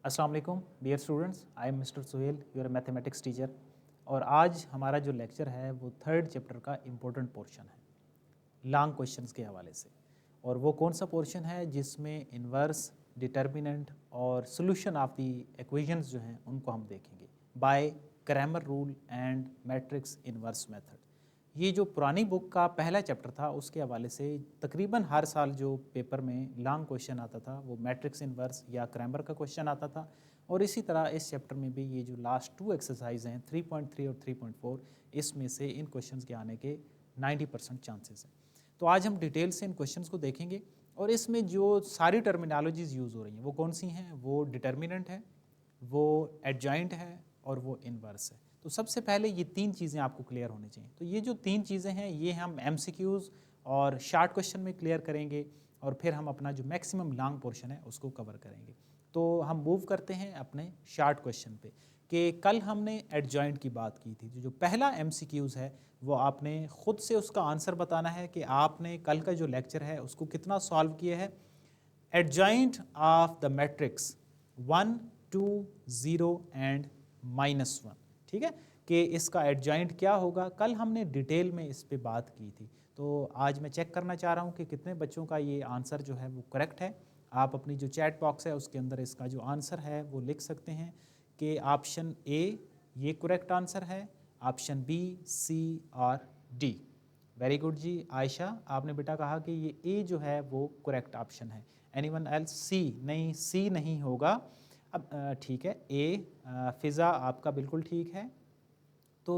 अस्सलाम वालेकुम dear students, I am mister Suhail, your mathematics teacher. और आज हमारा जो लेक्चर है वो थर्ड चैप्टर का इम्पोर्टेंट पोर्शन है लॉन्ग क्वेश्चंस के हवाले से। और वो कौन सा पोर्शन है जिसमें इन्वर्स, डिटर्मिनेंट और सोल्यूशन ऑफ द इक्वेशंस जो हैं उनको हम देखेंगे by Cramer rule and matrix inverse method. ये जो पुरानी बुक का पहला चैप्टर था उसके हवाले से तकरीबन हर साल जो पेपर में लॉन्ग क्वेश्चन आता था वो मैट्रिक्स इन्वर्स या क्रैमर का क्वेश्चन आता था। और इसी तरह इस चैप्टर में भी ये जो लास्ट 2 एक्सरसाइज हैं 3.3 और 3.4, इसमें से इन क्वेश्चंस के आने के 90% चांसेस हैं। तो आज हम डिटेल से इन क्वेश्चंस को देखेंगे और इसमें जो सारी टर्मिनोलॉजीज़ यूज़ हो रही हैं वो कौन सी हैं। वो डिटर्मिनेंट है, वो एडजॉइंट है और वो इन्वर्स है। तो सबसे पहले ये तीन चीज़ें आपको क्लियर होनी चाहिए। तो ये जो तीन चीज़ें हैं ये हम MCQs और शार्ट क्वेश्चन में क्लियर करेंगे और फिर हम अपना जो मैक्सिमम लॉन्ग पोर्शन है उसको कवर करेंगे। तो हम मूव करते हैं अपने शार्ट क्वेश्चन पे कि कल हमने एडजॉइंट की बात की थी। जो पहला MCQs है वो आपने ख़ुद से उसका आंसर बताना है कि आपने कल का जो लेक्चर है उसको कितना सॉल्व किया है। Adjoint of the matrix 1, 2, 0 and -1, ठीक है, कि इसका एडजॉइंट क्या होगा। कल हमने डिटेल में इस पे बात की थी। तो आज मैं चेक करना चाह रहा हूँ कि कितने बच्चों का ये आंसर जो है वो करेक्ट है। आप अपनी जो चैट बॉक्स है उसके अंदर इसका जो आंसर है वो लिख सकते हैं कि ऑप्शन ए ये करेक्ट आंसर है, ऑप्शन बी, सी और D. Very good ji Ayesha, आपने बेटा कहा कि ये ए जो है वो करेक्ट ऑप्शन है। Anyone else? सी नहीं, सी नहीं होगा। अब ठीक है, ए फ़िज़ा आपका बिल्कुल ठीक है। तो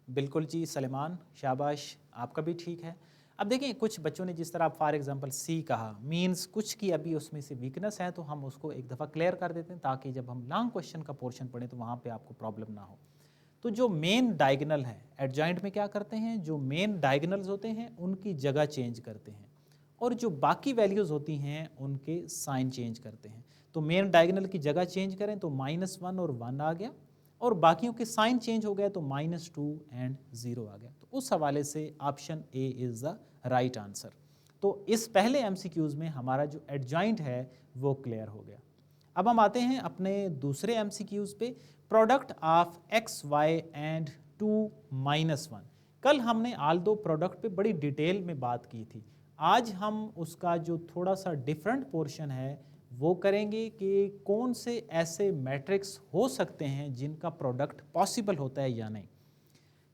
बिल्कुल जी सलेमान, शाबाश, आपका भी ठीक है। अब देखें कुछ बच्चों ने जिस तरह आप फॉर एग्जांपल सी कहा, मींस कुछ की अभी उसमें से वीकनेस है, तो हम उसको एक दफ़ा क्लियर कर देते हैं ताकि जब हम लॉन्ग क्वेश्चन का पोर्शन पढ़ें तो वहाँ पे आपको प्रॉब्लम ना हो। तो जो मेन डायगोनल है एडजॉइंट में क्या करते हैं, जो मेन डायगोनल्स होते हैं उनकी जगह चेंज करते हैं और जो बाकी वैल्यूज़ होती हैं उनके साइन चेंज करते हैं। तो मेन डायगोनल की जगह चेंज करें तो -1 और 1 आ गया और बाकियों के साइन चेंज हो गया तो -2 एंड 0 आ गया। तो उस हवाले से option A is the right answer. तो इस पहले MCQs में हमारा जो एडजॉइंट है वो क्लियर हो गया। अब हम आते हैं अपने दूसरे MCQs पे, product of x, y and 2 -1। कल हमने आल दो प्रोडक्ट पे बड़ी डिटेल में बात की थी। आज हम उसका जो थोड़ा सा डिफरेंट पोर्शन है वो करेंगे कि कौन से ऐसे मैट्रिक्स हो सकते हैं जिनका प्रोडक्ट पॉसिबल होता है या नहीं।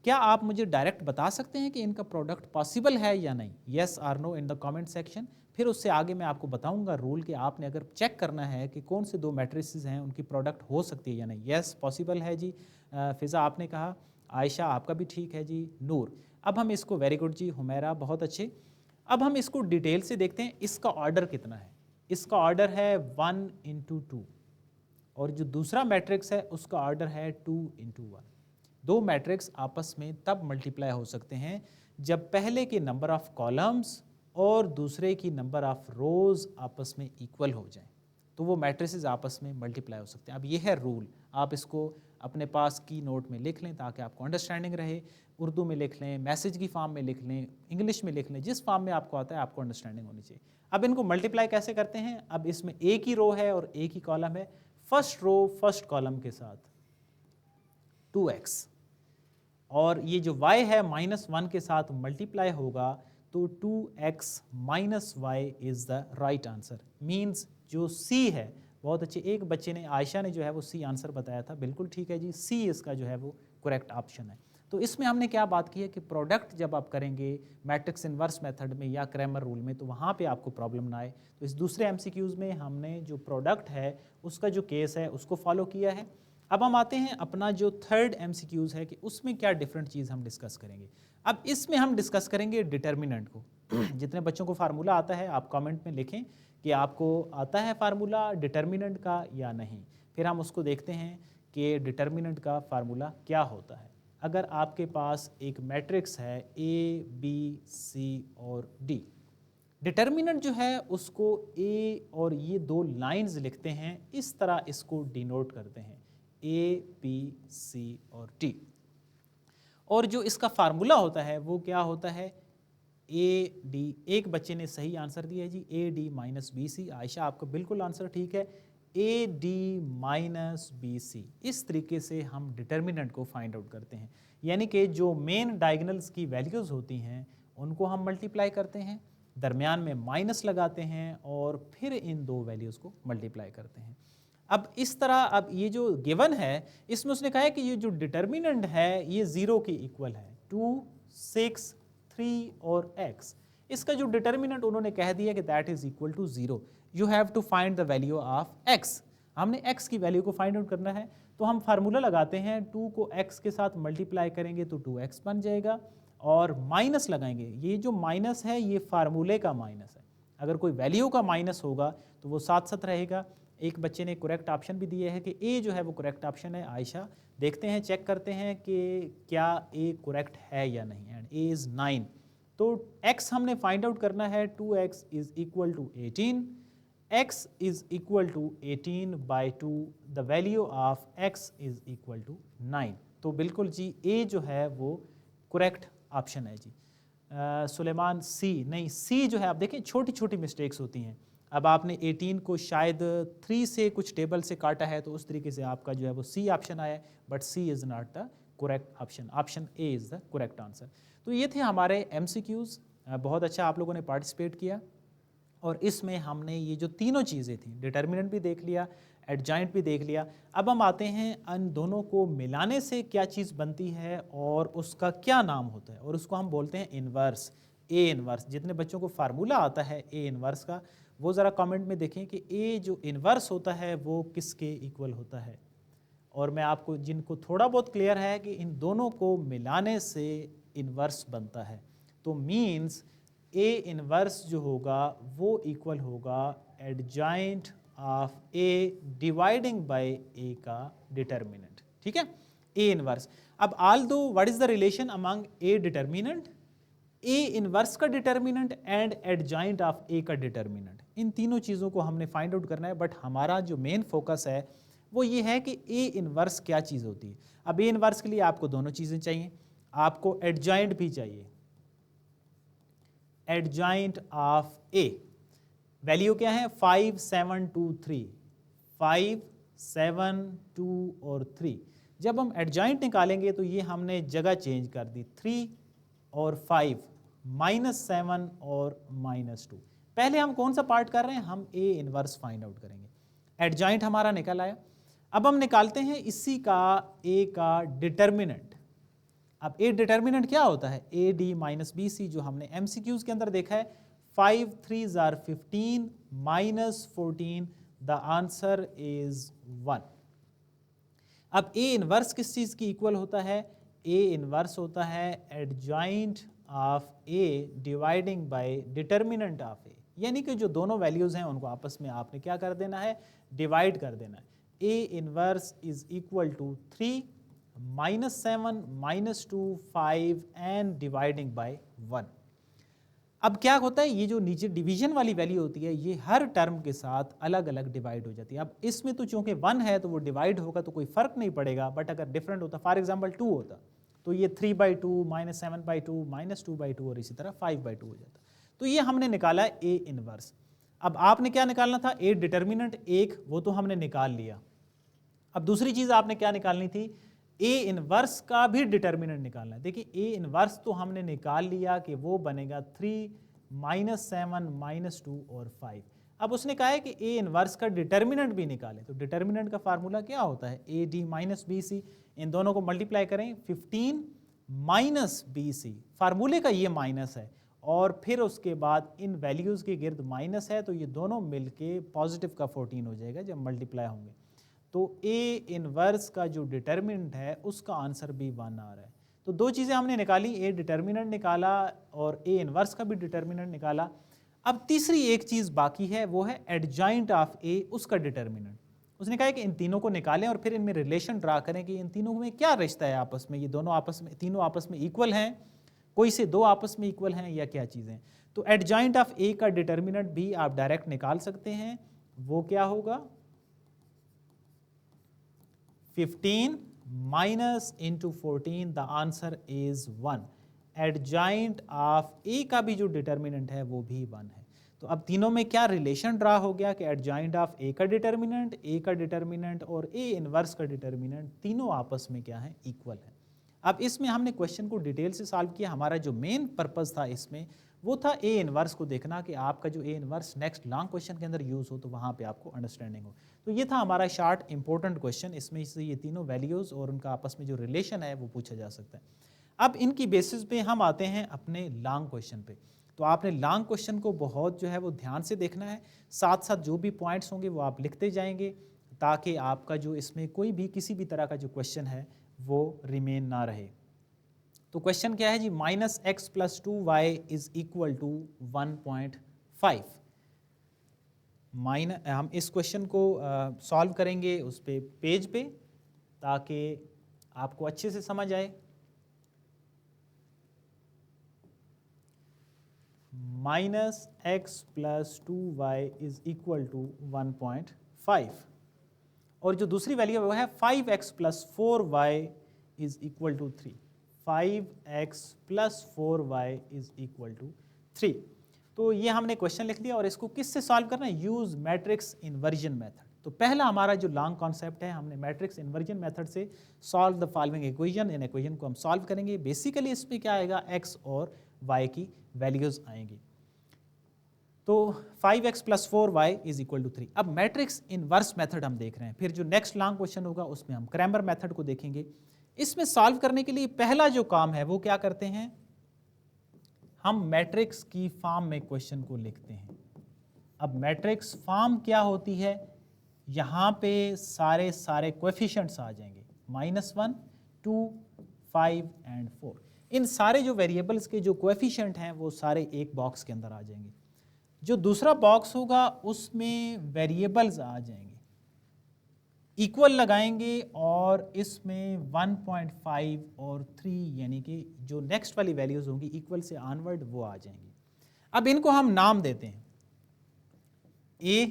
क्या आप मुझे डायरेक्ट बता सकते हैं कि इनका प्रोडक्ट पॉसिबल है या नहीं? येस और no in the comment section. फिर उससे आगे मैं आपको बताऊंगा रूल कि आपने अगर चेक करना है कि कौन से दो मैट्रिसेस हैं उनकी प्रोडक्ट हो सकती है या नहीं। येस पॉसिबल है जी। फ़िज़ा आपने कहा, आयशा आपका भी ठीक है जी, नूर। अब हम इसको, वेरी गुड जी हुमैरा, बहुत अच्छे। अब हम इसको डिटेल से देखते हैं इसका ऑर्डर कितना है। इसका ऑर्डर है 1 × 2 और जो दूसरा मैट्रिक्स है उसका ऑर्डर है 2 × 1। दो मैट्रिक्स आपस में तब मल्टीप्लाई हो सकते हैं जब पहले के नंबर ऑफ कॉलम्स और दूसरे की नंबर ऑफ रोज आपस में इक्वल हो जाएं, तो वो मैट्रिसेस आपस में मल्टीप्लाई हो सकते हैं। अब ये है रूल, आप इसको अपने पास की नोट में लिख लें ताकि आपको अंडरस्टैंडिंग रहे। उर्दू में लिख लें, मैसेज की फॉर्म में लिख लें, इंग्लिश में लिख लें, जिस फॉर्म में आपको आता है आपको अंडरस्टैंडिंग होनी चाहिए। अब इनको मल्टीप्लाई कैसे करते हैं? अब इसमें एक ही रो है और एक ही कॉलम है। फर्स्ट रो फर्स्ट कॉलम के साथ 2x और ये जो y है -1 के साथ मल्टीप्लाई होगा तो 2x - y is the right answer. Means जो C है, बहुत अच्छे, एक बच्चे ने, आयशा ने जो है वो C आंसर बताया था, बिल्कुल ठीक है जी, C इसका जो है वो करेक्ट ऑप्शन है। तो इसमें हमने क्या बात की है कि प्रोडक्ट जब आप करेंगे मैट्रिक्स इन्वर्स मेथड में या क्रैमर रूल में तो वहाँ पे आपको प्रॉब्लम ना आए। तो इस दूसरे MCQs में हमने जो प्रोडक्ट है उसका जो केस है उसको फॉलो किया है। अब हम आते हैं अपना जो थर्ड MCQs है कि उसमें क्या डिफरेंट चीज़ हम डिस्कस करेंगे। अब इसमें हम डिस्कस करेंगे डिटर्मिनेंट को। जितने बच्चों को फार्मूला आता है आप कमेंट में लिखें कि आपको आता है फार्मूला डिटर्मिनेंट का या नहीं। फिर हम उसको देखते हैं कि डिटर्मिनेंट का फार्मूला क्या होता है। अगर आपके पास एक मैट्रिक्स है A, B, C और D, डिटर्मिनेंट जो है उसको A और ये दो लाइंस लिखते हैं, इस तरह इसको डिनोट करते हैं A, B, C और D। और जो इसका फार्मूला होता है वो क्या होता है? AD। एक बच्चे ने सही आंसर दिया है जी, AD - BC। आयशा आपका बिल्कुल आंसर ठीक है, A D minus B C. इस तरीके से हम डिटर्मिनेंट को फाइंड आउट करते हैं, यानी कि जो मेन डायगोनल्स की वैल्यूज़ होती हैं उनको हम मल्टीप्लाई करते हैं, दरमियान में माइनस लगाते हैं और फिर इन दो वैल्यूज़ को मल्टीप्लाई करते हैं। अब इस तरह, अब ये जो गिवन है इसमें उसने कहा है कि ये जो डिटर्मिनेंट है ये 0 के इक्वल है, 2, 6, 3 और x। इसका जो डिटर्मिनेंट उन्होंने कह दिया कि that is equal to 0। You have to find the value of x। हमने x की वैल्यू को फाइंड आउट करना है, तो हम फार्मूला लगाते हैं, 2 को x के साथ मल्टीप्लाई करेंगे तो 2x बन जाएगा और माइनस लगाएंगे। ये जो माइनस है ये फार्मूले का माइनस है, अगर कोई वैल्यू का माइनस होगा तो वो साथ साथ रहेगा। एक बच्चे ने करेक्ट ऑप्शन भी दिया है कि ए जो है वो करेक्ट ऑप्शन है, आयशा। देखते हैं, चेक करते हैं कि क्या ए करेक्ट है या नहीं, एंड ए इज़ 9। तो x हमने फाइंड आउट करना है, 2x is equal to 18, x is equal to 18 by 2, the value of x is equal to 9। तो बिल्कुल जी ए जो है वो करेक्ट ऑप्शन है जी। सुलेमान सी नहीं, सी जो है आप देखें छोटी छोटी मिस्टेक्स होती हैं। अब आपने 18 को शायद 3 से कुछ टेबल से काटा है तो उस तरीके से आपका जो है वो सी ऑप्शन आया है, but C is not the correct option, option A is the correct answer. तो ये थे हमारे MCQs। बहुत अच्छा आप लोगों ने पार्टिसिपेट किया और इसमें हमने ये जो तीनों चीज़ें थी, डिटर्मिनेंट भी देख लिया, एडजॉइंट भी देख लिया। अब हम आते हैं इन दोनों को मिलाने से क्या चीज़ बनती है और उसका क्या नाम होता है, और उसको हम बोलते हैं इन्वर्स, ए इन्वर्स। जितने बच्चों को फार्मूला आता है ए इन्वर्स का, वो ज़रा कमेंट में देखें कि ए जो इन्वर्स होता है वो किसके इक्वल होता है। और मैं आपको, जिनको थोड़ा बहुत क्लियर है कि इन दोनों को मिलाने से इन्वर्स बनता है, तो मीन्स ए इन्वर्स जो होगा वो इक्वल होगा adjoint of A dividing by A का डिटर्मिनेंट। ठीक है, ए इन्वर्स। अब although what is the relation among A determinant, A inverse का determinant and adjoint of A का डिटर्मिनेंट, इन तीनों चीज़ों को हमने फाइंड आउट करना है। बट हमारा जो मेन फोकस है वो ये है कि ए इन्वर्स क्या चीज़ होती है। अब ए इन्वर्स के लिए आपको दोनों चीज़ें चाहिए, आपको एडजॉइंट भी चाहिए। एडजॉइंट ऑफ ए वैल्यू क्या है, 5, 7, 2, 3, 5, 7, 2 और 3। जब हम एडजॉइंट निकालेंगे तो ये हमने जगह चेंज कर दी, 3 और 5, -7 और -2। पहले हम कौन सा पार्ट कर रहे हैं, हम ए इन्वर्स फाइंड आउट करेंगे। एडजॉइंट हमारा निकल आया, अब हम निकालते हैं इसी का ए का डिटर्मिनेंट। अब ए डिटर्मिनेंट क्या होता है, A D minus B C, जो हमने MCQs के अंदर देखा है। 5 3s are 15 -14, the answer is 1। अब ए इन्वर्स किस चीज़ की इक्वल होता है, ए इन्वर्स होता है adjoint of A dividing by determinant of A, यानी कि जो दोनों वैल्यूज़ हैं उनको आपस में आपने क्या कर देना है, डिवाइड कर देना है। A inverse is equal to 3, -7, -2, 5 and dividing by 1। अब क्या होता है, ये जो नीचे डिवीजन वाली वैल्यू होती है ये हर टर्म के साथ अलग अलग डिवाइड हो जाती है। अब इसमें तो चूंकि 1 है तो वो डिवाइड होगा तो कोई फर्क नहीं पड़ेगा, बट अगर डिफरेंट होता, फॉर एग्जांपल 2 होता तो ये 3/2, -7/2, -2/2 और इसी तरह 5/2 हो जाता। तो ये हमने निकाला ए इनवर्स। अब आपने क्या निकालना था, ए डिटर्मिनेंट एक, वो तो हमने निकाल लिया। अब दूसरी चीज़ आपने क्या निकालनी थी, ए इनवर्स का भी डिटर्मिनेंट निकालना है। देखिए ए इनवर्स तो हमने निकाल लिया कि वो बनेगा 3, -7, -2 और 5। अब उसने कहा है कि ए इनवर्स का डिटर्मिनेंट भी निकालें, तो डिटर्मिनेंट का फार्मूला क्या होता है, A D minus B C. इन दोनों को मल्टीप्लाई करें, 15 माइनस बी सी, फार्मूले का ये माइनस है और फिर उसके बाद इन वैल्यूज़ के गिर्द माइनस है, तो ये दोनों मिलके पॉजिटिव का 14 हो जाएगा जब मल्टीप्लाई होंगे। तो ए इनवर्स का जो डिटर्मिनेंट है उसका आंसर भी 1 आ रहा है। तो दो चीज़ें हमने निकाली, ए डिटर्मिनेंट निकाला और ए इनवर्स का भी डिटर्मिनेंट निकाला। अब तीसरी एक चीज़ बाकी है, वो है एडजॉइंट ऑफ ए, उसका डिटर्मिनेंट। उसने कहा है कि इन तीनों को निकालें और फिर इनमें रिलेशन ड्रा करें कि इन तीनों में क्या रिश्ता है आपस में, ये दोनों आपस में, तीनों आपस में इक्वल हैं, कोई से दो आपस में इक्वल हैं या क्या चीज़ें। तो एडजॉइंट ऑफ ए का डिटर्मिनेंट भी आप डायरेक्ट निकाल सकते हैं, वो क्या होगा, 15 minus into 14, the answer is 1। Adjoint of A का भी जो डिटर्मिनेंट है वो भी 1 है। तो अब तीनों में क्या रिलेशन ड्रा हो गया कि एडजॉइंट ऑफ ए का डिटर्मिनेंट और ए इनवर्स का डिटर्मिनेंट तीनों आपस में क्या है, इक्वल है। अब इसमें हमने क्वेश्चन को डिटेल से सॉल्व किया। हमारा जो मेन पर्पस था इसमें वो था ए इनवर्स को देखना कि आपका जो A inverse next long question के अंदर यूज़ हो तो वहाँ पे आपको अंडरस्टैंडिंग हो। तो ये था हमारा शॉर्ट इंपॉर्टेंट क्वेश्चन। इसमें से ये तीनों वैल्यूज़ और उनका आपस में जो रिलेशन है वो पूछा जा सकता है। अब इनकी बेसिस पे हम आते हैं अपने लॉन्ग क्वेश्चन पे। तो आपने लॉन्ग क्वेश्चन को बहुत जो है वो ध्यान से देखना है, साथ साथ जो भी पॉइंट्स होंगे वो आप लिखते जाएंगे ताकि आपका जो इसमें कोई भी किसी भी तरह का जो क्वेश्चन है वो रिमेन ना रहे। तो क्वेश्चन क्या है जी, -x + 2y is equal to 1.5। हम इस क्वेश्चन को सॉल्व करेंगे उस पे पेज पे ताकि आपको अच्छे से समझ आए। -x + 2y is equal to 1.5 और जो दूसरी वैल्यू है वो है 5x + 4y is equal to 3। 5x + 4y is equal to 3। तो ये हमने क्वेश्चन लिख दिया और इसको किससे सॉल्व करना है, यूज मैट्रिक्स इन्वर्जन मेथड। तो पहला हमारा जो लॉन्ग कॉन्सेप्ट है, हमने मैट्रिक्स इन्वर्जन मेथड से solve the following equation. In equation को हम सॉल्व करेंगे। बेसिकली इसमें क्या आएगा, x और y की वैल्यूज आएंगी। तो 5x + 4y is equal to 3। अब मैट्रिक्स इनवर्स मेथड हम देख रहे हैं। फिर जो नेक्स्ट लॉन्ग क्वेश्चन होगा उसमें हम क्रैमर मेथड को देखेंगे। इसमें सॉल्व करने के लिए पहला जो काम है वो क्या करते हैं, हम मैट्रिक्स की फॉर्म में क्वेश्चन को लिखते हैं। अब मैट्रिक्स फॉर्म क्या होती है, यहाँ पे सारे कोएफिशिएंट्स आ जाएंगे, -1, 2, 5 एंड 4। इन सारे जो वेरिएबल्स के जो कोएफिशिएंट हैं वो सारे एक बॉक्स के अंदर आ जाएंगे। जो दूसरा बॉक्स होगा उसमें वेरिएबल्स आ जाएंगे, इक्वल लगाएंगे और इसमें 1.5 और 3 यानी कि जो नेक्स्ट वाली वैल्यूज होंगी इक्वल से ऑनवर्ड वो आ जाएंगी। अब इनको हम नाम देते हैं a,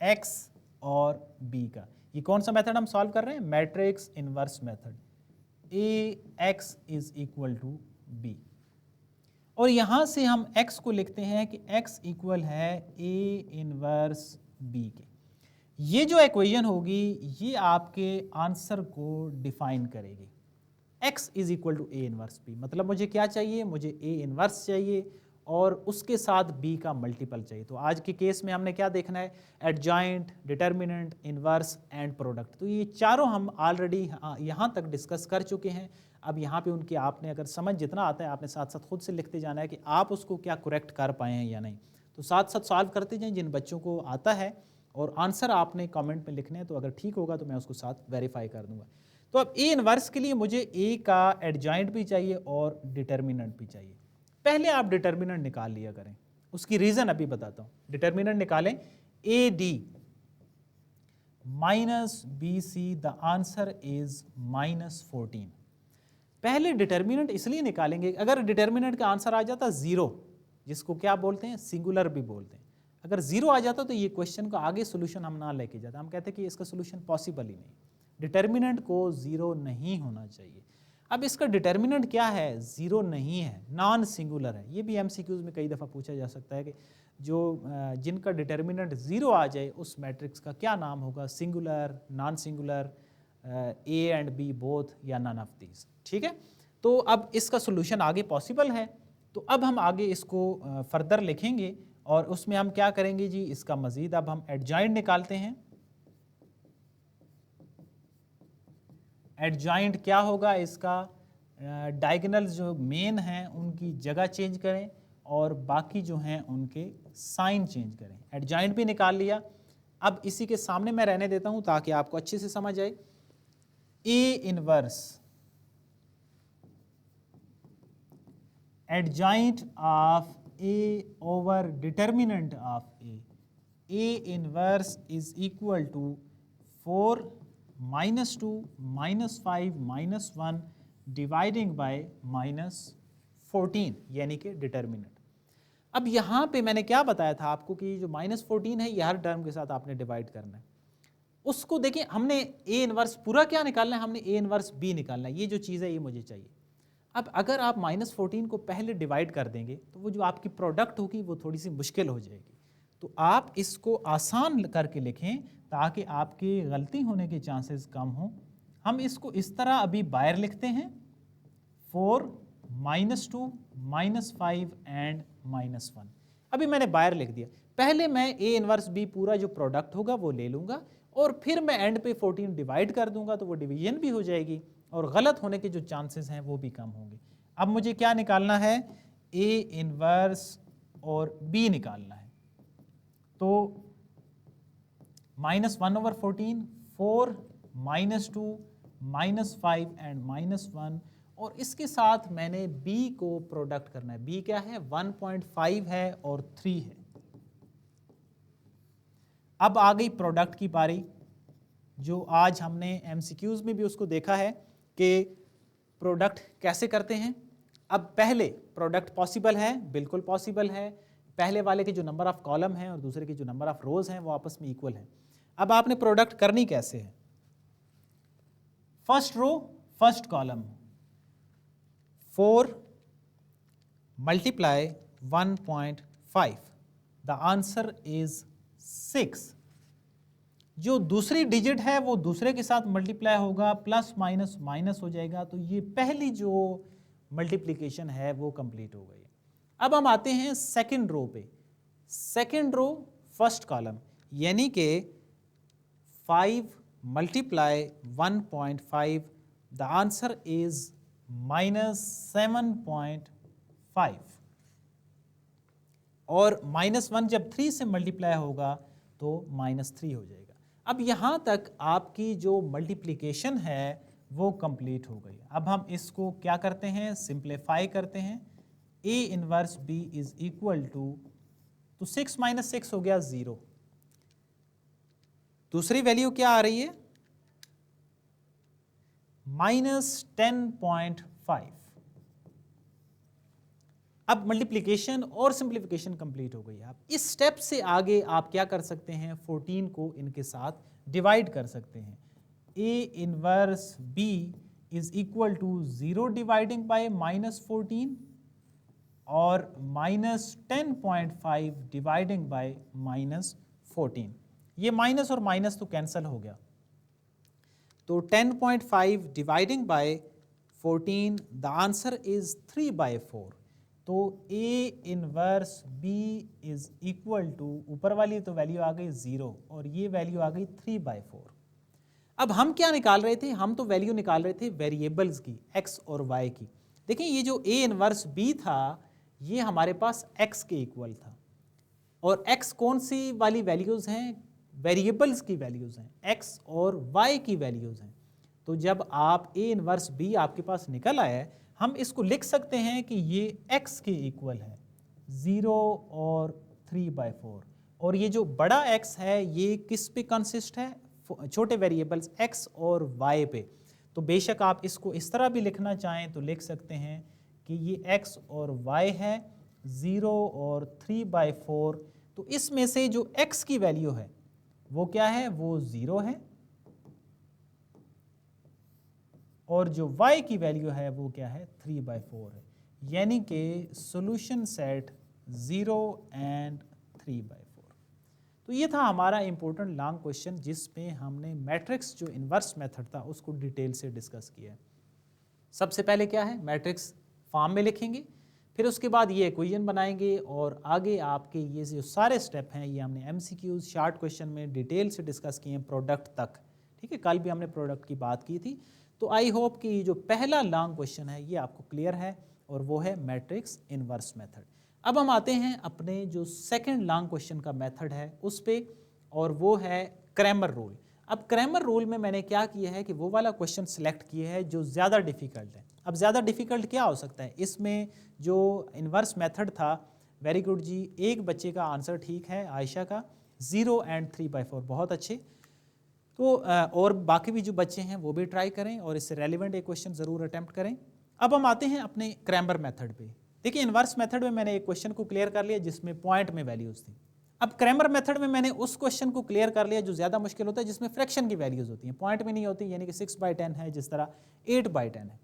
x और b का। ये कौन सा मेथड हम सॉल्व कर रहे हैं, matrix inverse method. ax is equal to b और यहां से हम x को लिखते हैं कि x इक्वल है a इनवर्स b के। ये जो इक्वेशन होगी ये आपके आंसर को डिफाइन करेगी। x is equal to a inverse b, मतलब मुझे क्या चाहिए, मुझे a इनवर्स चाहिए और उसके साथ b का मल्टीपल चाहिए। तो आज के केस में हमने क्या देखना है, adjoint, determinant, inverse and product. तो ये चारों हम ऑलरेडी यहाँ तक डिस्कस कर चुके हैं। अब यहाँ पे उनकी आपने अगर समझ जितना आता है आपने साथ साथ खुद से लिखते जाना है कि आप उसको क्या करेक्ट कर पाए हैं या नहीं। तो साथ साथ सॉल्व करते जाएं जिन बच्चों को आता है और आंसर आपने कमेंट में लिखने हैं। तो अगर ठीक होगा तो मैं उसको साथ वेरीफाई कर दूंगा। तो अब ए इनवर्स के लिए मुझे ए का एडजॉइंट भी चाहिए और डिटर्मिनेंट भी चाहिए। पहले आप डिटर्मिनेंट निकाल लिया करें, उसकी रीजन अभी बताता हूं। डिटर्मिनेंट निकालें, A D minus B C, the answer is -14। पहले डिटर्मिनेंट इसलिए निकालेंगे, अगर डिटर्मिनेंट का आंसर आ जाता 0, जिसको क्या बोलते हैं, सिंगुलर भी बोलते हैं, अगर 0 आ जाता तो ये क्वेश्चन का आगे सोल्यूशन हम ना लेके जाते, हम कहते कि इसका सोल्यूशन पॉसिबल ही नहीं। डिटर्मिनेंट को 0 नहीं होना चाहिए। अब इसका डिटर्मिनेंट क्या है, 0 नहीं है, नॉन सिंगुलर है। ये भी एमसीक्यूज में कई दफ़ा पूछा जा सकता है कि जो जिनका डिटर्मिनेंट 0 आ जाए उस मैट्रिक्स का क्या नाम होगा, singular, non singular, A and B both, या नन ऑफ दीज। ठीक है, तो अब इसका सोल्यूशन आगे पॉसिबल है। तो अब हम आगे इसको फर्दर लिखेंगे और उसमें हम क्या करेंगे जी, इसका मजीद अब हम एडजॉइंट निकालते हैं। एडजॉइंट क्या होगा, इसका डायगोनल जो मेन हैं उनकी जगह चेंज करें और बाकी जो हैं उनके साइन चेंज करें। एडजॉइंट भी निकाल लिया। अब इसी के सामने मैं रहने देता हूं ताकि आपको अच्छे से समझ आए। A inverse adjoint of A over determinant of A inverse is equal to 4 -2 -5 -1 dividing by -14 यानी कि डिटर्मिनेंट। अब यहाँ पे मैंने क्या बताया था आपको कि जो -14 है ये हर टर्म के साथ आपने डिवाइड करना है। उसको देखिए, हमने ए इनवर्स पूरा क्या निकालना है, हमने ए इनवर्स बी निकालना है। ये जो चीज़ है ये मुझे चाहिए। अब अगर आप -14 को पहले डिवाइड कर देंगे तो वो जो आपकी प्रोडक्ट होगी वो थोड़ी सी मुश्किल हो जाएगी। तो आप इसको आसान करके लिखें ताकि आपके गलती होने के चांसेस कम हों। हम इसको इस तरह अभी बायर लिखते हैं, 4 -2 -5 एंड -1। अभी मैंने बायर लिख दिया। पहले मैं A इनवर्स B पूरा जो प्रोडक्ट होगा वो ले लूँगा और फिर मैं एंड पे 14 डिवाइड कर दूंगा तो वो डिवीजन भी हो जाएगी और गलत होने के जो चांसेस हैं वो भी कम होंगे। अब मुझे क्या निकालना है, A इनवर्स और B निकालना है। तो -1/14, 4 -2 -5 एंड -1 और इसके साथ मैंने B को प्रोडक्ट करना है। B क्या है, 1.5 है और 3 है। अब आ गई प्रोडक्ट की बारी, जो आज हमने MCQs में भी उसको देखा है कि प्रोडक्ट कैसे करते हैं। अब पहले प्रोडक्ट पॉसिबल है, बिल्कुल पॉसिबल है। पहले वाले के जो नंबर ऑफ कॉलम हैं और दूसरे के जो नंबर ऑफ रोज हैं वो आपस में इक्वल है। अब आपने प्रोडक्ट करनी कैसे है, first row first column, 4 × 1.5, the answer is 6। जो दूसरी डिजिट है वो दूसरे के साथ मल्टीप्लाई होगा, प्लस माइनस माइनस हो जाएगा, तो ये पहली जो मल्टीप्लिकेशन है वो कंप्लीट हो गई। अब हम आते हैं सेकंड रो पे। सेकंड रो फर्स्ट कॉलम, यानी कि 5 × 1.5, द आंसर इज -7.5 और -1 जब 3 से मल्टीप्लाई होगा तो -3 हो जाएगा। अब यहाँ तक आपकी जो मल्टीप्लिकेशन है वो कंप्लीट हो गई। अब हम इसको क्या करते हैं, सिंप्लीफाई करते हैं। A inverse B is equal to, तो 6 - 6 हो गया 0। दूसरी वैल्यू क्या आ रही है, -10.5। अब मल्टीप्लिकेशन और सिंप्लीफिकेशन कंप्लीट हो गई। आप इस स्टेप से आगे आप क्या कर सकते हैं, 14 को इनके साथ डिवाइड कर सकते हैं। A inverse B is equal to 0 dividing by -14 और -10.5 डिवाइडिंग बाय -14। ये माइनस और माइनस तो कैंसल हो गया, तो 10.5 dividing by 14, the answer is 3/4। तो A inverse B is equal to, ऊपर वाली तो वैल्यू आ गई 0 और ये वैल्यू आ गई 3/4। अब हम क्या निकाल रहे थे, हम तो वैल्यू निकाल रहे थे वेरिएबल्स की, x और y की। देखिए ये जो A इनवर्स B था ये हमारे पास x के इक्वल था और x कौन सी वाली वैल्यूज़ हैं, वेरिएबल्स की वैल्यूज़ हैं, x और y की वैल्यूज़ हैं। तो जब आप A इनवर्स B आपके पास निकल आया है, हम इसको लिख सकते हैं कि ये x के इक्वल है, 0 और 3/4। और ये जो बड़ा x है ये किस पे कंसिस्ट है, छोटे वेरिएबल्स x और y पे। तो बेशक आप इसको इस तरह भी लिखना चाहें तो लिख सकते हैं कि ये x और y है, 0 और 3/4। तो इसमें से जो x की वैल्यू है वो क्या है, वो 0 है और जो y की वैल्यू है वो क्या है, 3/4 है। यानी कि सॉल्यूशन सेट 0 एंड 3/4। तो ये था हमारा इंपॉर्टेंट लॉन्ग क्वेश्चन जिसमें हमने मैट्रिक्स जो इन्वर्स मेथड था उसको डिटेल से डिस्कस किया है। सबसे पहले क्या है, मैट्रिक्स फॉर्म में लिखेंगे, फिर उसके बाद ये इक्वेशन बनाएंगे और आगे आपके ये जो सारे स्टेप हैं ये हमने MCQs शॉर्ट क्वेश्चन में डिटेल से डिस्कस किए हैं प्रोडक्ट तक। ठीक है, कल भी हमने प्रोडक्ट की बात की थी। तो आई होप कि जो पहला लॉन्ग क्वेश्चन है ये आपको क्लियर है और वो है मैट्रिक्स इन्वर्स मेथड। अब हम आते हैं अपने जो सेकंड लॉन्ग क्वेश्चन का मेथड है उस पे, और वो है क्रैमर रूल। अब क्रैमर रूल में मैंने क्या किया है कि वो वाला क्वेश्चन सिलेक्ट किया है जो ज़्यादा डिफ़िकल्ट है। अब ज़्यादा डिफ़िकल्ट क्या हो सकता है, इसमें जो इन्वर्स मेथड था, वेरी गुड जी, एक बच्चे का आंसर ठीक है, आयशा का, 0 एंड 3/4, बहुत अच्छे। तो और बाकी भी जो बच्चे हैं वो भी ट्राई करें और इससे रेलिवेंट एक क्वेश्चन ज़रूर अटैम्प्ट करें। अब हम आते हैं अपने क्रैमर मेथड पे। देखिए इन्वर्स मेथड में मैंने एक क्वेश्चन को क्लियर कर लिया जिसमें पॉइंट में वैल्यूज़ थी। अब क्रैमर मेथड में मैंने उस क्वेश्चन को क्लियर कर लिया जो ज़्यादा मुश्किल होता है, जिसमें फ्रैक्शन की वैल्यूज़ होती हैं, पॉइंट में नहीं होती, यानी कि 6/10 है, जिस तरह 8/10 है।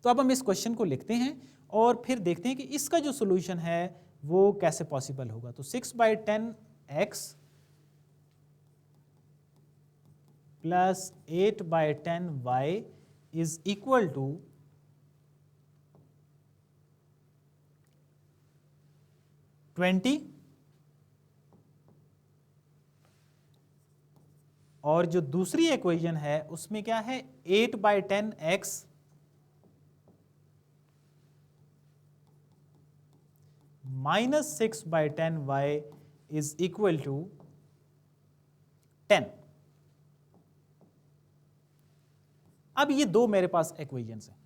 तो अब हम इस क्वेश्चन को लिखते हैं और फिर देखते हैं कि इसका जो सोल्यूशन है वो कैसे पॉसिबल होगा। तो 6/10x plus 8/10y is equal to 20, और जो दूसरी इक्वेशन है उसमें क्या है 8/10x minus 6/10y is equal to 10। अब ये दो मेरे पास इक्वेशंस हैं।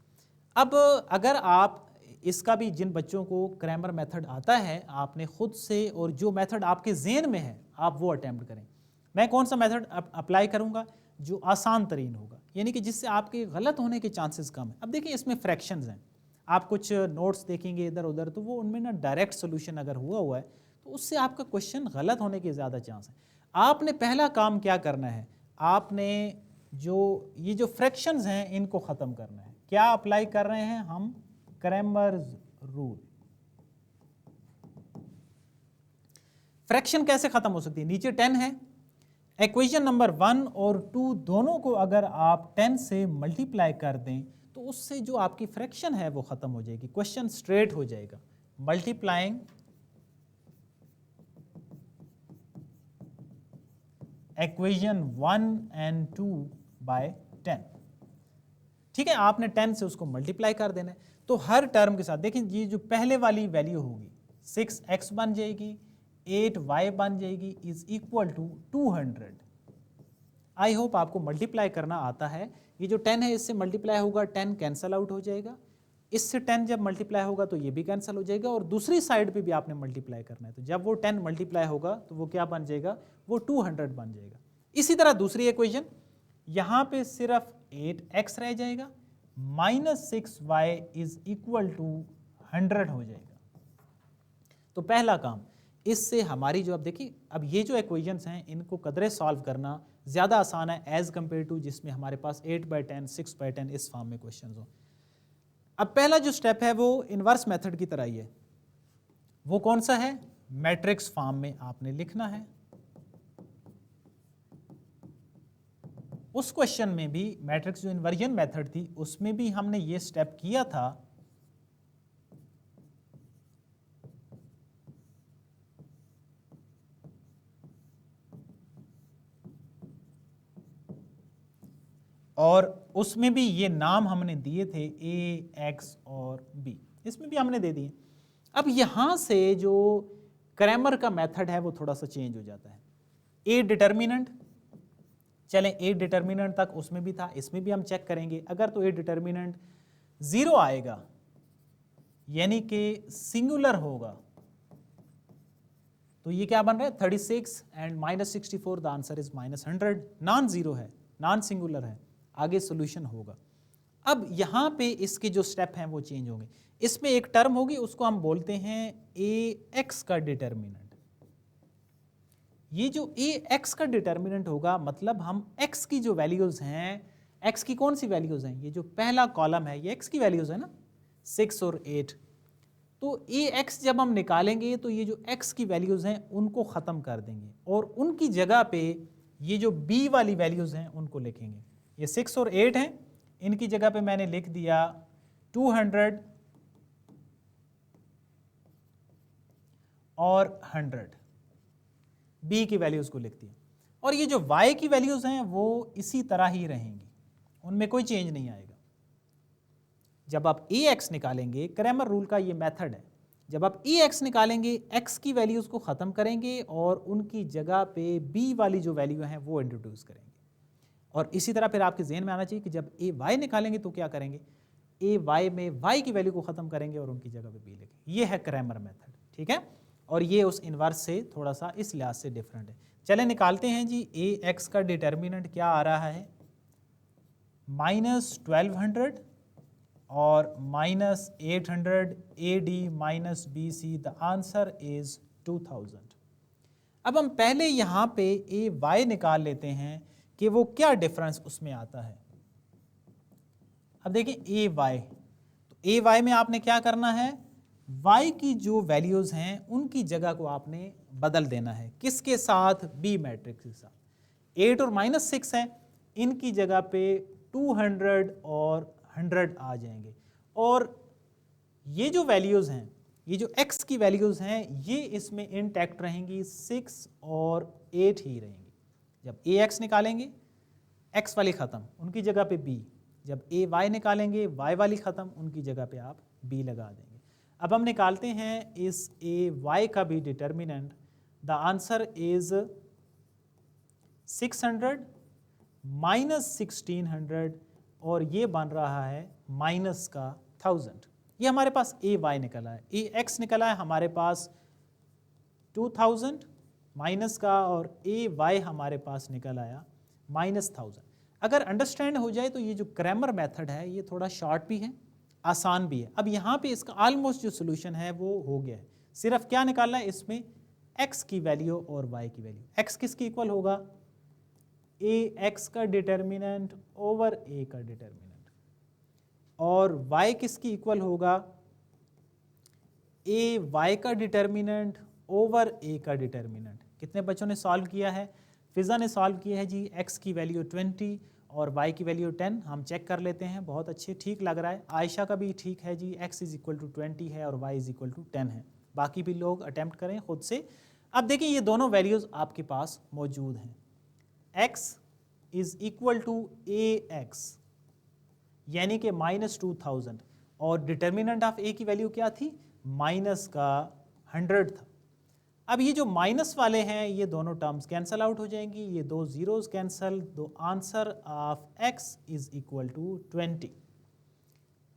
अब अगर आप इसका भी, जिन बच्चों को क्रैमर मेथड आता है, आपने खुद से और जो मेथड आपके ज़हन में है आप वो अटेम्प्ट करें। मैं कौन सा मेथड अप्लाई करूंगा? जो आसान तरीन होगा, यानी कि जिससे आपके गलत होने के चांसेस कम है। अब देखिए इसमें फ्रैक्शंस हैं, आप कुछ नोट्स देखेंगे इधर उधर तो वो उनमें ना डायरेक्ट सोल्यूशन अगर हुआ है तो उससे आपका क्वेश्चन गलत होने के ज़्यादा चांस है। आपने पहला काम क्या करना है, आपने ये जो फ्रैक्शंस हैं इनको ख़त्म करना है। क्या अप्लाई कर रहे हैं हम? Cramer's rule. फ्रैक्शन कैसे खत्म हो सकती है? नीचे 10 है, इक्वेशन नंबर 1 और 2 दोनों को अगर आप 10 से मल्टीप्लाई कर दें तो उससे जो आपकी फ्रैक्शन है वो खत्म हो जाएगी, क्वेश्चन स्ट्रेट हो जाएगा। Multiplying equation 1 and 2 by 10। ठीक है, आपने 10 से उसको मल्टीप्लाई कर देना है। तो हर टर्म के साथ देखिए, ये जो पहले वाली वैल्यू होगी 6x बन जाएगी, 8y बन जाएगी, is equal to 200। I hope आपको मल्टीप्लाई करना आता है। ये जो 10 है इससे मल्टीप्लाई होगा, 10 कैंसल आउट हो जाएगा, इससे 10 जब मल्टीप्लाई होगा तो ये भी कैंसिल हो जाएगा, और दूसरी साइड पे भी आपने मल्टीप्लाई करना है। तो जब वो 10 मल्टीप्लाई होगा तो वो क्या बन जाएगा? वो 200 बन जाएगा। इसी तरह दूसरी इक्वेशन, यहाँ पे सिर्फ 8x रह जाएगा, minus 6y is equal to 100 हो जाएगा। तो पहला काम, इससे हमारी जो, अब देखिए अब ये जो इक्वेशंस हैं इनको कदरे सॉल्व करना ज़्यादा आसान है एज़ कम्पेयर टू जिसमें हमारे पास 8/10, 6/10 इस फॉर्म में क्वेश्चन हो। अब पहला जो स्टेप है वो इन्वर्स मेथड की तरह ही है। वो कौन सा है? मैट्रिक्स फॉर्म में आपने लिखना है। उस क्वेश्चन में भी मैट्रिक्स जो इन्वर्जन मेथड थी उसमें भी हमने ये स्टेप किया था। और उसमें भी ये नाम हमने दिए थे a, x और b, इसमें भी हमने दे दिए। अब यहाँ से जो क्रैमर का मेथड है वो थोड़ा सा चेंज हो जाता है। a डिटर्मिनेंट, चलें a डिटर्मिनेंट तक उसमें भी था, इसमें भी हम चेक करेंगे। अगर तो a डिटर्मिनेंट 0 आएगा यानी कि सिंगुलर होगा तो ये क्या बन रहा है? 36 and -64, the answer is -100। Non zero है, नॉन सिंगुलर है, आगे सोल्यूशन होगा। अब यहाँ पे इसके जो स्टेप हैं वो चेंज होंगे। इसमें एक टर्म होगी उसको हम बोलते हैं ax का डिटर्मिनेंट। ये जो ax का डिटर्मिनेंट होगा मतलब हम x की जो वैल्यूज हैं, x की कौन सी वैल्यूज हैं? ये जो पहला कॉलम है ये x की वैल्यूज है ना, 6 और 8। तो ax जब हम निकालेंगे तो ये जो x की वैल्यूज हैं उनको ख़त्म कर देंगे और उनकी जगह पे ये जो b वाली वैल्यूज हैं उनको लिखेंगे। ये 6 और 8 हैं, इनकी जगह पे मैंने लिख दिया 200 और 100, b की वैल्यूज को लिख दिया। और ये जो y की वैल्यूज हैं वो इसी तरह ही रहेंगी, उनमें कोई चेंज नहीं आएगा। जब आप ax निकालेंगे, क्रैमर रूल का ये मेथड है, जब आप ax निकालेंगे x की वैल्यूज को ख़त्म करेंगे और उनकी जगह पे b वाली जो वैल्यू हैं वो इंट्रोड्यूस करेंगे। और इसी तरह फिर आपके जहन में आना चाहिए कि जब ay निकालेंगे तो क्या करेंगे? ay में y की वैल्यू को ख़त्म करेंगे और उनकी जगह पे b लिखेंगे। ये है क्रैमर मेथड, ठीक है। और ये उस इन्वर्स से थोड़ा सा इस लिहाज से डिफरेंट है। चले निकालते हैं जी। ax का डिटर्मिनेंट क्या आ रहा है? -1200 और -800 AD minus BC, the answer is 2000। अब हम पहले यहाँ पे ay निकाल लेते हैं कि वो क्या डिफरेंस उसमें आता है। अब देखिए ay, ए वाई में आपने क्या करना है, y की जो वैल्यूज हैं उनकी जगह को आपने बदल देना है, किसके साथ, बी मैट्रिक्स के साथ। 8 और -6 है, इनकी जगह पे 200 और 100 आ जाएंगे, और ये जो वैल्यूज हैं, ये जो x की वैल्यूज हैं, ये इसमें इंटैक्ट रहेंगी, 6 और 8 ही रहेंगी। जब ax निकालेंगे x वाली खत्म, उनकी जगह पे b, जब ay निकालेंगे y वाली खत्म, उनकी जगह पे आप b लगा देंगे। अब हम निकालते हैं इस ay का भी determinant. The answer is 600 minus 1600, और ये बन रहा है माइनस का 1000। ये हमारे पास ay निकला है, ax निकला है हमारे पास 2000 माइनस का, और ay हमारे पास निकल आया -1000। अगर अंडरस्टैंड हो जाए तो ये जो क्रैमर मेथड है ये थोड़ा शॉर्ट भी है, आसान भी है। अब यहाँ पे इसका ऑलमोस्ट जो सोल्यूशन है वो हो गया है, सिर्फ क्या निकालना है इसमें, x की वैल्यू और y की वैल्यू। x किसके इक्वल होगा, ax का डिटर्मिनेंट ओवर a का डिटर्मिनेंट, और y किसकी इक्वल होगा, ay का डिटर्मिनेंट ओवर a का डिटर्मिनेंट। कितने बच्चों ने सॉल्व किया है, फिजा ने सॉल्व किया है जी, x की वैल्यू 20 और y की वैल्यू 10। हम चेक कर लेते हैं, बहुत अच्छे, ठीक लग रहा है। आयशा का भी ठीक है जी, x इज इक्वल टू 20 है और y इज इक्वल टू 10 है। बाकी भी लोग अटेम्प्ट करें खुद से। अब देखिए ये दोनों वैल्यूज आपके पास मौजूद हैं, x is equal to ax यानी कि -2000, और डिटर्मिनेंट ऑफ a की वैल्यू क्या थी, माइनस का 100 था। अब ये जो माइनस वाले हैं ये दोनों टर्म्स कैंसल आउट हो जाएंगी, ये दो जीरोस कैंसल, तो answer of x is equal to 20।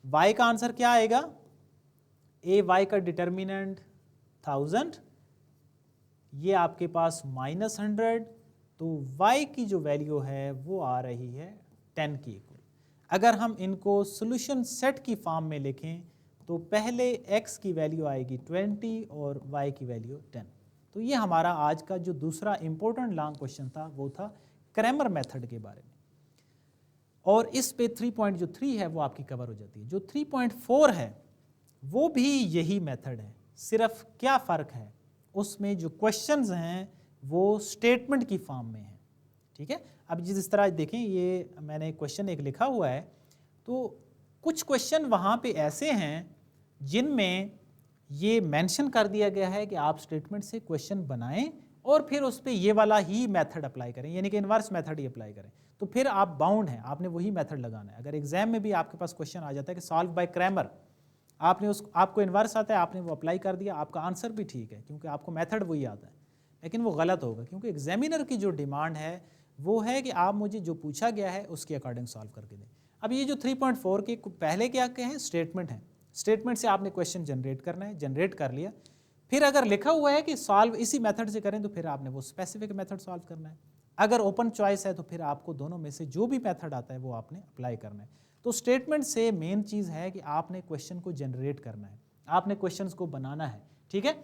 y का आंसर क्या आएगा, ay का डिटर्मिनेंट 1000, ये आपके पास -100, तो y की जो वैल्यू है वो आ रही है 10 की इक्वल। अगर हम इनको सोल्यूशन सेट की फॉर्म में लिखें तो पहले x की वैल्यू आएगी 20 और y की वैल्यू 10। तो ये हमारा आज का जो दूसरा इंपॉर्टेंट लॉन्ग क्वेश्चन था वो था क्रैमर मेथड के बारे में, और इस पे 3.3 है वो आपकी कवर हो जाती है। जो 3.4 है वो भी यही मेथड है, सिर्फ क्या फ़र्क है, उसमें जो क्वेश्चंस हैं वो स्टेटमेंट की फॉर्म में है। ठीक है, अब जिस तरह देखें, ये मैंने क्वेश्चन एक लिखा हुआ है, तो कुछ क्वेश्चन वहाँ पे ऐसे हैं जिनमें ये मेंशन कर दिया गया है कि आप स्टेटमेंट से क्वेश्चन बनाएं और फिर उस पर ये वाला ही मेथड अप्लाई करें, यानी कि इन्वर्स मेथड ही अप्लाई करें, तो फिर आप बाउंड हैं, आपने वही मेथड लगाना है। अगर एग्जाम में भी आपके पास क्वेश्चन आ जाता है कि सॉल्व बाय क्रैमर, आपको इन्वर्स आता है, आपने वो अप्लाई कर दिया, आपका आंसर भी ठीक है क्योंकि आपको मेथड वही आता है, लेकिन वो गलत होगा क्योंकि एग्जामिनर की जो डिमांड है वो है कि आप मुझे जो पूछा गया है उसके अकॉर्डिंग सॉल्व करके दें। अब ये जो 3.4 के पहले क्या हैं, स्टेटमेंट हैं, स्टेटमेंट से आपने क्वेश्चन जनरेट करना है, जनरेट कर लिया, फिर अगर लिखा हुआ है कि सॉल्व इसी मेथड से करें तो फिर आपने वो स्पेसिफिक मेथड सॉल्व करना है। अगर ओपन चॉइस है तो फिर आपको दोनों में से जो भी मेथड आता है वो आपने अप्लाई करना है। तो स्टेटमेंट से मेन चीज़ है कि आपने क्वेश्चन को जनरेट करना है, आपने क्वेश्चंस को बनाना है। ठीक है,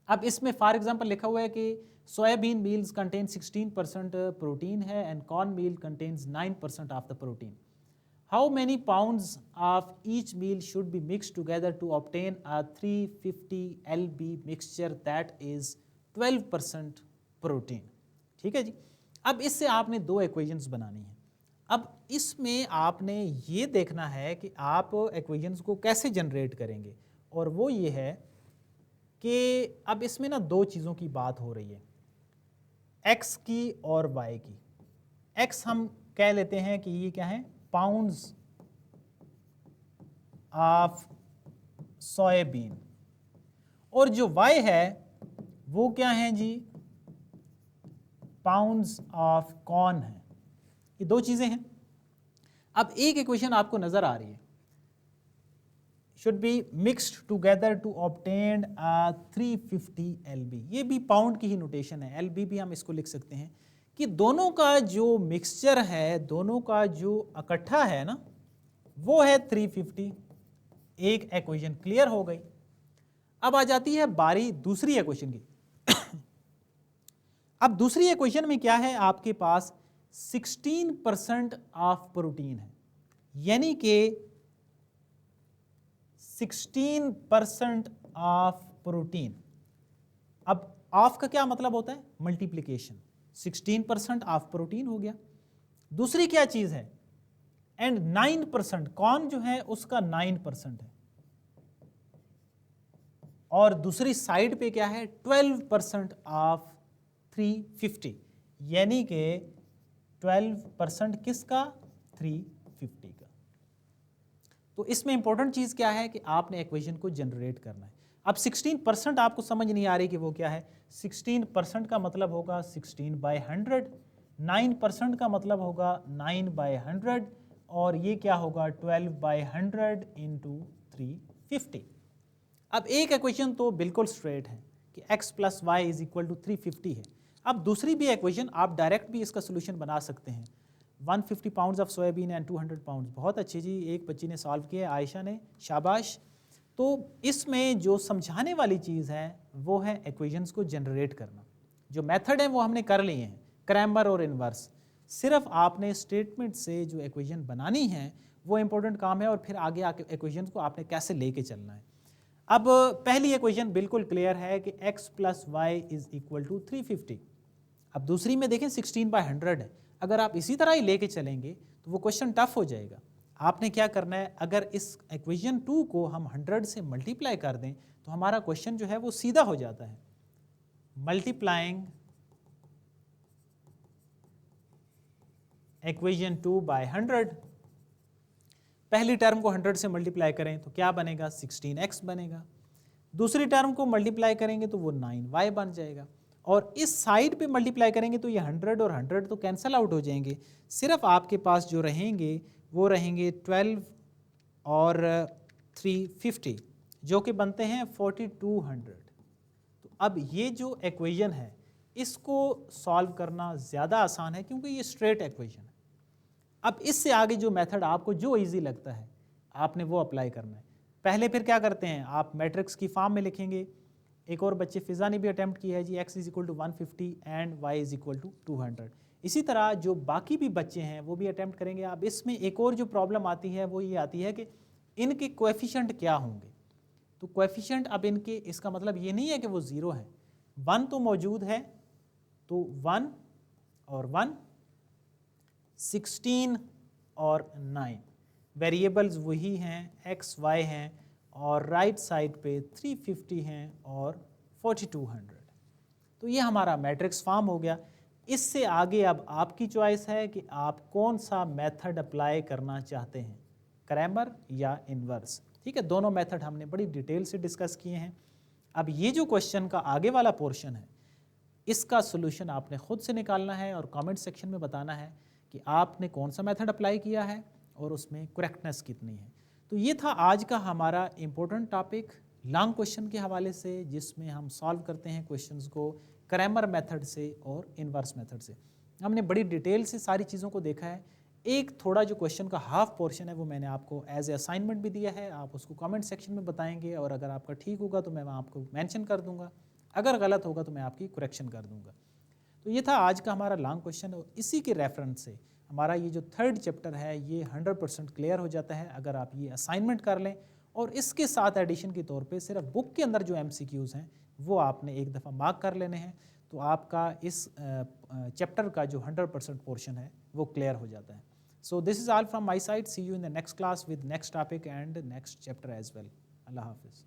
अब इसमें फॉर एग्जांपल लिखा हुआ है कि सोयाबीन मील्स कंटेन 16% प्रोटीन है and corn meal contains 9% of the protein. How many pounds of each meal should be mix together to obtain a 350 LB mixture that is 12% protein. ठीक है जी, अब इससे आपने दो इक्वेशंस बनानी है। अब इसमें आपने ये देखना है कि आप इक्वेशंस को कैसे जनरेट करेंगे, और वो ये है कि अब इसमें ना दो चीज़ों की बात हो रही है, x की और y की। x हम कह लेते हैं कि ये क्या है, पाउंड्स ऑफ सोयाबीन, और जो y है वो क्या है जी, पाउंड्स ऑफ कॉर्न है। ये दो चीज़ें हैं। अब एक इक्वेशन आपको नज़र आ रही है, should be mixed together to obtain a 350 LB, ये भी पाउंड की ही नोटेशन है, LB भी हम इसको लिख सकते हैं कि दोनों का जो मिक्सचर है, दोनों का जो इकट्ठा है ना, वो है 350। एक इक्वेशन क्लियर हो गई। अब आ जाती है बारी दूसरी इक्वेशन की। अब दूसरी इक्वेशन में क्या है, आपके पास 16% ऑफ प्रोटीन है, यानी कि 16% ऑफ प्रोटीन। अब ऑफ का क्या मतलब होता है? मल्टीप्लीकेशन। 16% ऑफ प्रोटीन हो गया। दूसरी क्या चीज है? एंड 9%, कौन जो है उसका 9% है, और दूसरी साइड पे क्या है? 12% ऑफ 350, यानी कि 12% किसका? 350 का। तो इसमें इंपॉर्टेंट चीज क्या है कि आपने इक्वेशन को जनरेट करना है। अब 16% आपको समझ नहीं आ रही कि वो क्या है। 16% का मतलब होगा 16/100, 9% का मतलब होगा 9/100, और ये क्या होगा? 12/100 इंटू 350। अब एक इक्वेशन तो बिल्कुल स्ट्रेट है कि x plus Y is equal to 350 है। अब दूसरी भी इक्वेशन आप डायरेक्ट भी इसका सोल्यूशन बना सकते हैं। 150 pounds of soybean and 200 pounds. बहुत अच्छी जी, एक बच्ची ने सॉल्व किया, आयशा ने, शाबाश। तो इसमें जो समझाने वाली चीज़ है वो है इक्वेशंस को जनरेट करना। जो मेथड है वो हमने कर लिए हैं, क्रैमर और इनवर्स। सिर्फ आपने स्टेटमेंट से जो इक्वेशन बनानी है वो इंपॉर्टेंट काम है, और फिर आगे आके इक्वेशंस को आपने कैसे लेके चलना है। अब पहली इक्वेशन बिल्कुल क्लियर है कि x plus Y is equal to 350। अब दूसरी में देखें 16/100 है। अगर आप इसी तरह ही लेके चलेंगे तो वो क्वेश्चन टफ हो जाएगा। आपने क्या करना है, अगर इस इक्वेशन 2 को हम 100 से मल्टीप्लाई कर दें तो हमारा क्वेश्चन जो है वो सीधा हो जाता है। मल्टीप्लाइंग इक्वेशन 2 बाय 100, पहली टर्म को 100 से मल्टीप्लाई करें तो क्या बनेगा? 16x बनेगा। दूसरी टर्म को मल्टीप्लाई करेंगे तो वो 9y बन जाएगा, और इस साइड पे मल्टीप्लाई करेंगे तो ये 100 और 100 तो कैंसिल आउट हो जाएंगे। सिर्फ आपके पास जो रहेंगे वो रहेंगे 12 और 350, जो कि बनते हैं 4200। तो अब ये जो इक्वेशन है इसको सॉल्व करना ज़्यादा आसान है क्योंकि ये स्ट्रेट इक्वेशन है। अब इससे आगे जो मेथड आपको जो इजी लगता है आपने वो अप्लाई करना है। पहले फिर क्या करते हैं, आप मैट्रिक्स की फॉर्म में लिखेंगे। एक और बच्चे फिजा ने भी अटेम्प्ट किया है जी, x is equal to 150 and y is equal to 200। इसी तरह जो बाकी भी बच्चे हैं वो भी अटेम्प्ट करेंगे। अब इसमें एक और जो प्रॉब्लम आती है वो ये आती है कि इनके कोएफिशिएंट क्या होंगे। तो कोएफिशिएंट अब इनके, इसका मतलब ये नहीं है कि वो ज़ीरो है, 1 तो मौजूद है, तो 1 और 1, 16 और 9 वेरिएबल्स वही हैं, x y हैं, और राइट साइड पे 350 हैं और 4200। तो ये हमारा मैट्रिक्स फॉर्म हो गया। इससे आगे अब आपकी चॉइस है कि आप कौन सा मेथड अप्लाई करना चाहते हैं, क्रैमर या इनवर्स। ठीक है, दोनों मेथड हमने बड़ी डिटेल से डिस्कस किए हैं। अब ये जो क्वेश्चन का आगे वाला पोर्शन है इसका सोल्यूशन आपने खुद से निकालना है और कमेंट सेक्शन में बताना है कि आपने कौन सा मेथड अप्लाई किया है और उसमें करेक्टनेस कितनी है। तो ये था आज का हमारा इम्पोर्टेंट टॉपिक लॉन्ग क्वेश्चन के हवाले से, जिसमें हम सॉल्व करते हैं क्वेश्चंस को क्रैमर मेथड से और इनवर्स मेथड से। हमने बड़ी डिटेल से सारी चीज़ों को देखा है। एक थोड़ा जो क्वेश्चन का हाफ पोर्शन है वो मैंने आपको एज ए असाइनमेंट भी दिया है, आप उसको कमेंट सेक्शन में बताएंगे, और अगर आपका ठीक होगा तो मैं आपको मेंशन कर दूंगा, अगर गलत होगा तो मैं आपकी करेक्शन कर दूंगा। तो ये था आज का हमारा लॉन्ग क्वेश्चन, और इसी के रेफरेंस से हमारा ये जो थर्ड चैप्टर है ये 100% क्लियर हो जाता है अगर आप ये असाइनमेंट कर लें। और इसके साथ एडिशन के तौर पे सिर्फ बुक के अंदर जो MCQs हैं वो आपने एक दफ़ा मार्क कर लेने हैं, तो आपका इस चैप्टर का जो 100% पोर्शन है वो क्लियर हो जाता है। So this is all from my side. See you in the next class with next topic and next chapter as well. अल्लाह हाफिज़।